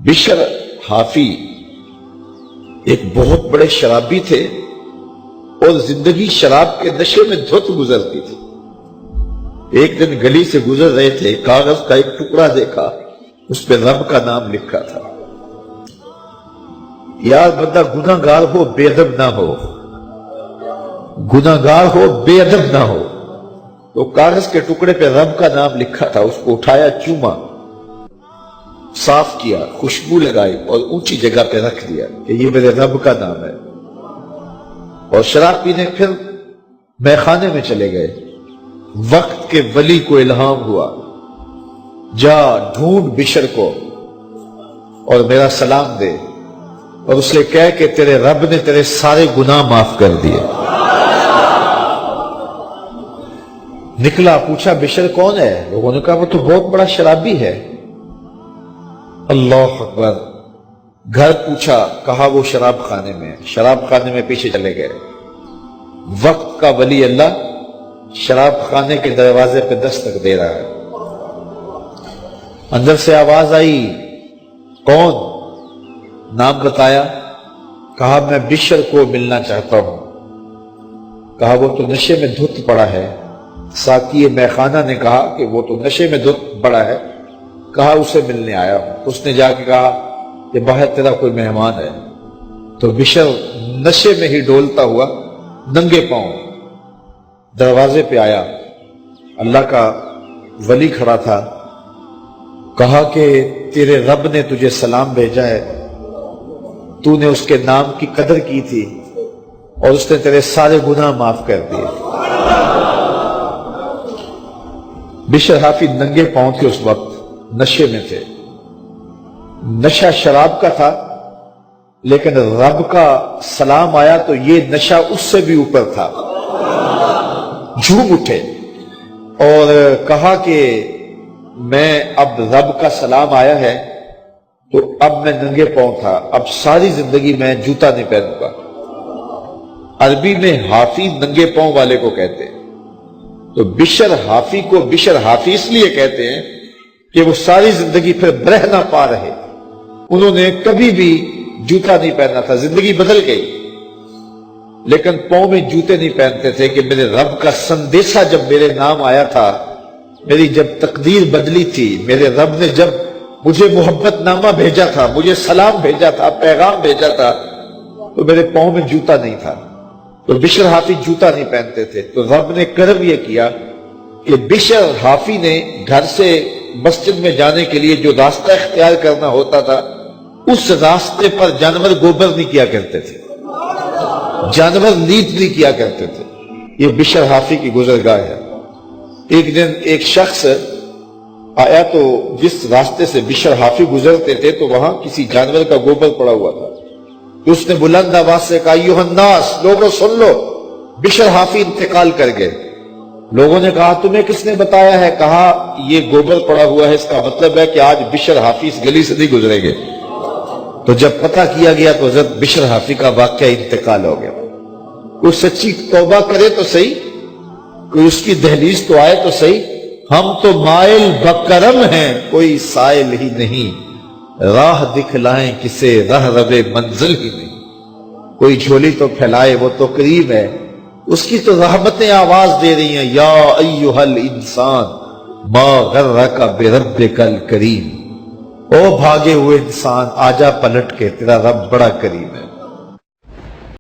بشر حافی ایک بہت بڑے شرابی تھے اور زندگی شراب کے نشے میں دھت گزرتی تھی۔ ایک دن گلی سے گزر رہے تھے، کاغذ کا ایک ٹکڑا دیکھا، اس پہ رب کا نام لکھا تھا۔ یار بندہ گناہ گار ہو بے ادب نہ ہو، گناہ گار ہو بے ادب نہ ہو۔ تو کاغذ کے ٹکڑے پہ رب کا نام لکھا تھا، اس کو اٹھایا، چوما، صاف کیا، خوشبو لگائی اور اونچی جگہ پہ رکھ دیا کہ یہ میرے رب کا نام ہے۔ اور شراب پینے پھر میخانے میں چلے گئے۔ وقت کے ولی کو الہام ہوا، جا ڈھونڈ بشر کو اور میرا سلام دے اور اسے کہہ کہ تیرے رب نے تیرے سارے گناہ معاف کر دیے۔ نکلا، پوچھا بشر کون ہے؟ لوگوں نے کہا وہ تو بہت بڑا شرابی ہے۔ اللہ اکبر۔ گھر پوچھا، کہا وہ شراب خانے میں۔ شراب خانے میں پیچھے چلے گئے۔ وقت کا ولی اللہ شراب خانے کے دروازے پہ دستک دے رہا ہے۔ اندر سے آواز آئی، کون؟ نام بتایا، کہا میں بشر کو ملنا چاہتا ہوں۔ کہا وہ تو نشے میں دھت پڑا ہے۔ ساقی میخانہ نے کہا کہ وہ تو نشے میں دھت پڑا ہے، کہا اسے ملنے آیا ہوں۔ اس نے جا کے کہا کہ باہر تیرا کوئی مہمان ہے۔ تو بشر نشے میں ہی ڈولتا ہوا ننگے پاؤں دروازے پہ آیا۔ اللہ کا ولی کھڑا تھا۔ کہا کہ تیرے رب نے تجھے سلام بھیجا ہے، تو نے اس کے نام کی قدر کی تھی اور اس نے تیرے سارے گناہ معاف کر دیے۔ بشر حافی ننگے پاؤں تھے، اس وقت نشے میں تھے۔ نشہ شراب کا تھا، لیکن رب کا سلام آیا تو یہ نشہ اس سے بھی اوپر تھا۔ جھوم اٹھے اور کہا کہ میں اب رب کا سلام آیا ہے تو اب میں ننگے پاؤں تھا، اب ساری زندگی میں جوتا نہیں پہنوں گا۔ عربی میں حافی ننگے پاؤں والے کو کہتے ہیں۔ تو بشر حافی کو بشر حافی اس لیے کہتے ہیں کہ وہ ساری زندگی پھر برہ نہ پا رہے، انہوں نے کبھی بھی جوتا نہیں پہنا تھا، زندگی بدل گئی لیکن پاؤں میں جوتے نہیں پہنتے تھے کہ میرے رب کا سندیشہ جب میرے نام آیا تھا، میری جب تقدیر بدلی تھی، میرے رب نے جب مجھے محبت نامہ بھیجا تھا، مجھے سلام بھیجا تھا، پیغام بھیجا تھا، تو میرے پاؤں میں جوتا نہیں تھا۔ تو بشر حافی جوتا نہیں پہنتے تھے۔ تو رب نے کرم یہ کیا کہ بشر حافی نے گھر سے مسجد میں جانے کے لیے جو راستہ اختیار کرنا ہوتا تھا، اس راستے پر جانور گوبر نہیں کیا کرتے تھے، جانور نیت نہیں کیا کرتے تھے۔ یہ بشر حافی کی گزرگاہ ہے۔ ایک دن ایک شخص آیا تو جس راستے سے بشر حافی گزرتے تھے تو وہاں کسی جانور کا گوبر پڑا ہوا تھا۔ اس نے بلند آواز سے کہا، ایھا الناس، لوگوں سن لو، بشر حافی انتقال کر گئے۔ لوگوں نے کہا تمہیں کس نے بتایا ہے؟ کہا یہ گوبر پڑا ہوا ہے، اس کا مطلب ہے کہ آج بشر حافی اس گلی سے نہیں گزریں گے۔ تو جب پتہ کیا گیا تو حضرت بشر حافی کا واقعہ انتقال ہو گیا۔ کوئی سچی توبہ کرے تو صحیح، کوئی اس کی دہلیز تو آئے تو صحیح۔ ہم تو مائل بکرم ہیں، کوئی سائل ہی نہیں، راہ دکھلائیں کسے رہ رب منزل ہی نہیں۔ کوئی جھولی تو پھیلائے، وہ تو قریب ہے، اس کی تو رحمتیں آواز دے رہی ہیں، یا ایھا الانسان ما غرک بربک الکریم۔ او بھاگے ہوئے انسان، آجا پلٹ کے، تیرا رب بڑا کریم ہے۔